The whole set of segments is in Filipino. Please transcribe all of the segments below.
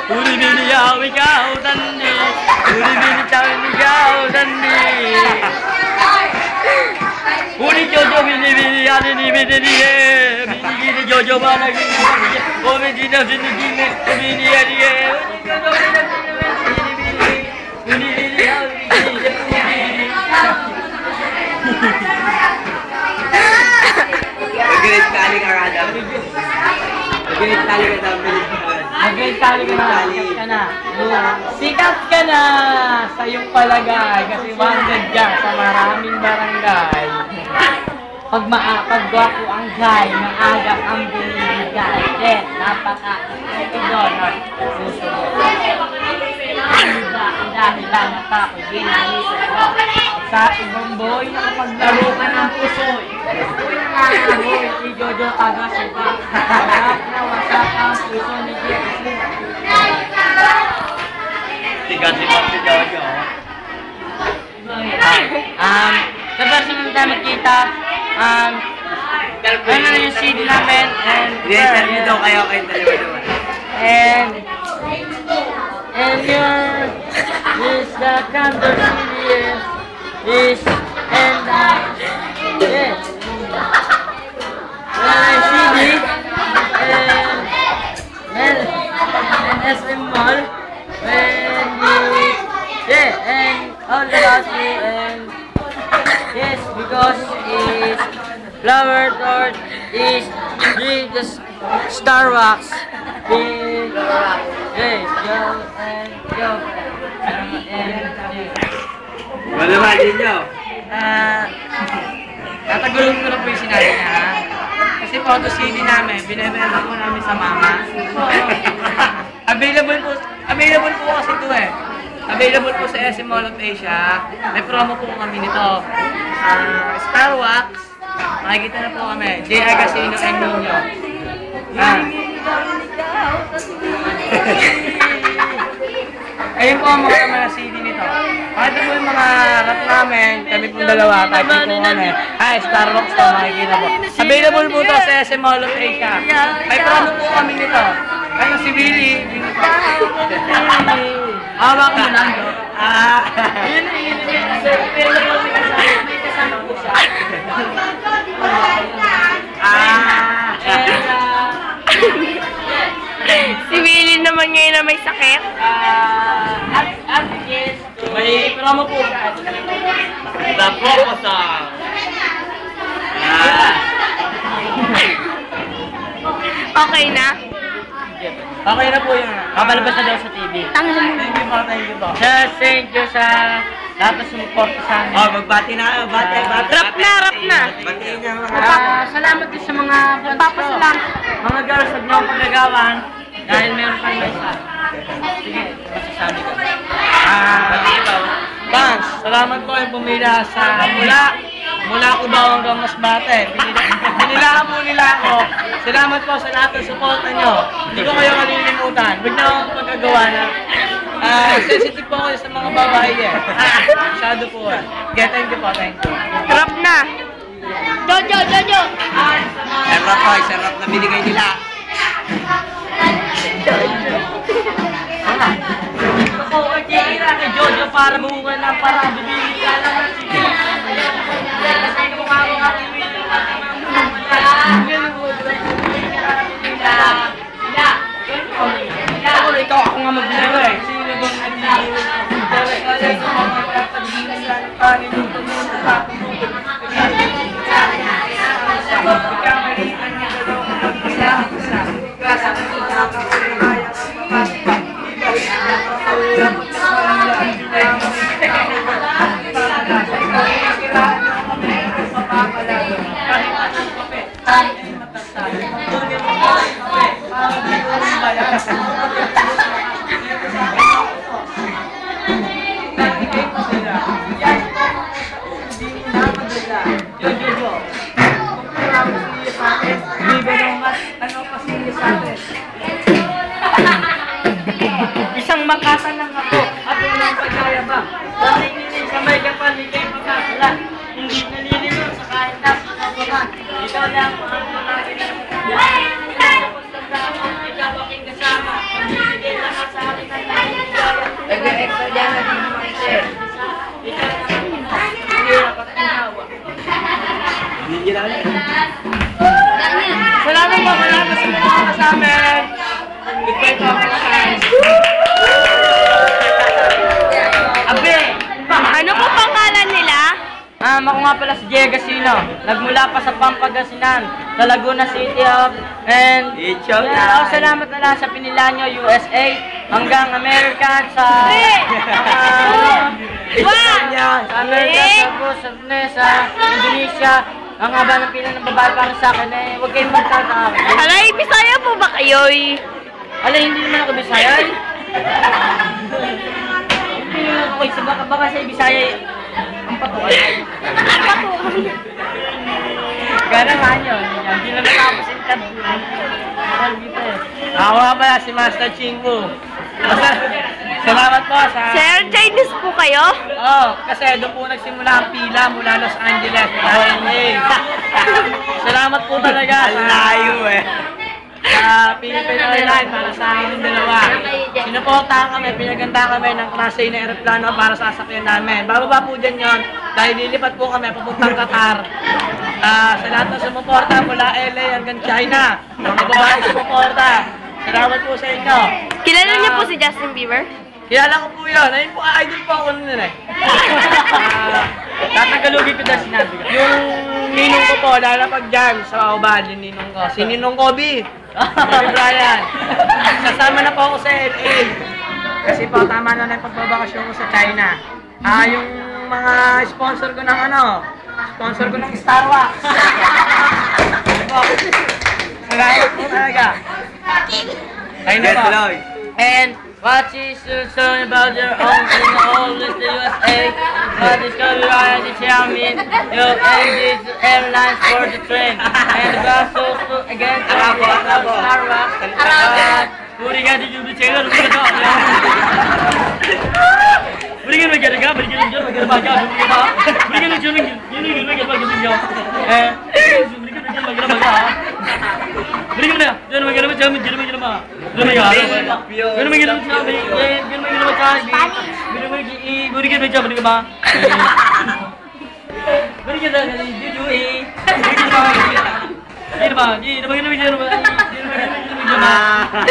우리 비리야 우리가 오단니 우리 비리 짱이가 오단니 우리 조조 비리 비리 아니 비리에 비리 조조 바라기 오면 지나 비리네 비리에 우리 비리야 우리 Mag-great tali ka kada. Mag-great tali ka daw. Mag-great tali ka na. Sikat ka na sa iyong palagay kasi wanted ka sa maraming barangay. Pag maapagwapo ang gay, maaga ang binibigay. Yes, napaka-ito doon at susunod. Ang dahilan na tapo'y ginalito ko. Sa ibang boy, nakapaglaro ka ng pusoy. Boy, si Jojo Agasipa. Wasak na wasak ang puso ni Jesse. Sigat-sigat si Jojo. Sa version na tayo magkita, ano na yung CD namin, and I-interview daw kayo dalawa naman. And your is the counter is and yes. CD and SM Mall when you and all about you and yes because it's flower or is the Star Wax. Yes, go and go. Wala ba din nyo? Tatagulong ko na po yung sinabi niya, ha? Kasi photo CD namin, binibenta po namin sa mama. Available po kasi ito eh. Available po sa SM Mall of Asia. May promo po kami nito. Star Wax. Makikita na po kami. J.I. Casino and Nino. Ayun po ang mga CD nito. Makita po yung mga rap namin, kami pong dalawa, type po kami. Star Wax po, makikita po. Available po ito sa SM Mall of Asia. May promo po kami nito. Ayun si Billy. Hawak mo na. Yun. May kasama po siya. Si Willie naman ngayon na may sakit. May promo po siya. The proposal. Okay na? Okay na po yun. Papalabas na daw sa TV. Thank you po. Thank you sa lahat na sumuporta sa amin. Magbati na. Rap na. Batiin niya mga. Salamat din sa mga fans ko. Mga girls, huwag niyo akong pagagawan dahil meron kang isa. Sige, masasabi ko. Fans, salamat po yung pumila sa mula ko daw hanggang mas bate. Pinilaan po nila ako. Salamat po sa lahat ng suporta nyo. Hindi ko kayo kalilimutan. Huwag niyo akong pagagawa na sensitive po ako sa mga babae eh. Masyado po eh. Thank you po, thank you. Rap na. Jojo. Sarap na binigay nila. Ako, kaya kay Jojo para bunga ng parang bibili ka lang. Kasi mukha ko nga ikaw ako nga magbili eh. Sino bang nagbili? Isang makatan lang ako at walang pagkayabang. Dahil hindi sa may kapal, ikay magkakala. Hindi naliligaw sa kahit na pagkabaman. Ikaw lang ang pagkakila. Ikaw aking kasama. Pag-ibigay lahat sa namin. Goodbye po mga fans. Abe! Ano po pangalan nila? Ako nga pala si Jay Gasino. Nagmula pa sa Pampangasinan, sa Laguna City and salamat na lang sa Pinilanyo, USA, hanggang America, sa America, sa Brunei, sa Indonesia. Ang haba ng pila ng babae para sa akin huwag kayong magtataka. Alay, Bisaya po ba kayo? Alay, hindi naman ako Bisaya. Hindi naman ako isa. Baka sa Bisaya ang patukan. Gana nga yun. Hindi na nakapos yung tab. Ako nga pala si Master Chingu. Salamat po sa... Sir, Chinese po kayo? Kasi doon po nagsimula ang pila mula Los Angeles. Salamat po talaga sa... Layo sa Philippine Airlines para sa aming dalawa. Sinuportahan kami, pinaganda kami ng klase na aeroplano para sa sasakyan namin. Bababa po dyan yun, dahil lilipat po kami papuntang Qatar. Sa lahat ng sumuporta mula LA hanggang China, mga babae sumuporta. Salamat po sa inyo. Kilala niyo po si Justin Bieber? Kilala ko po yun. Ayun po, idol po ako nun Tatagalugin ko dahil sinabi ko. Yung ninong ko po, lalapag-jam sa Ubad, yung ninong ko. Si Ninong Kobe. Kobe Bryant. Kasama na po ako sa LA. Kasi po, tama na yung pagbabakasyon ko sa China. Yung mga sponsor ko ng sponsor ko ng Starbucks. Salamat po talaga. Ayun na po. And what is your son about your own in all the USA? What is going on in Xiaomi? You engage airlines for the train. And the bus also again to Starbucks. Puri ka dito chega rupi ka. Puri ka magkaraga, puri ka magkaraga, magkaraga. Puri ka nagchunong, yun yung magkaraga magkaraga. Puri ka magkaraga. Beri mana? Jangan makan apa cami, jangan makan apa. Jangan makan apa. Jangan makan apa cami, jangan makan apa cami. Beri kita baca beri apa? Beri kita jujui. Ini apa? Ini makan apa jangan makan. Jangan makan.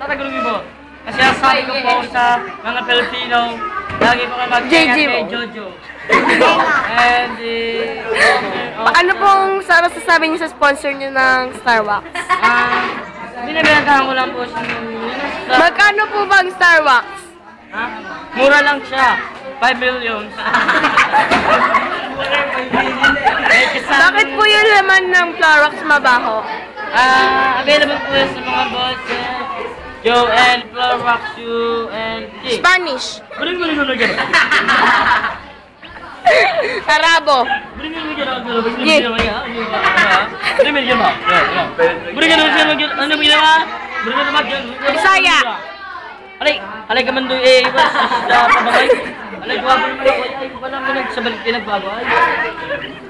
Tata gulung ibu. Kasi sabi ko po sa mga Pilipino, lagi po kayo mag-ingat kay Jojo. And Ano pong sasabi niyo sa sponsor niyo ng Starbucks? Binibentahan ko lang po siya. Magkano po ba ang Starbucks? Mura lang siya. 5 million. Bakit po yung laman ng Clorox mabaho? Available po sa mga boss. Joe and Clorox, you and G. Spanish. Bring mo rin lagi. Arabo. Bring mo rin lagi. Bring mo rin lagi. Bring mo rin lagi. Bring mo rin lagi. Ano mo ginawa? Bring mo rin lagi. Bisaya. Alay ka man doon pabagay. Alay, gawa pa naman ako. Ay, wala mo nagsabalik pinagbago.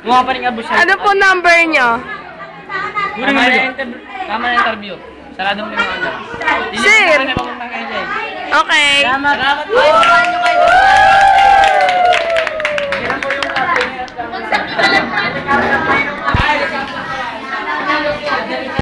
Gawa pa rin abusay. Ano po number niyo? Tama na interview. Sarado mo yung ano. Sir. Okay. Salamat po.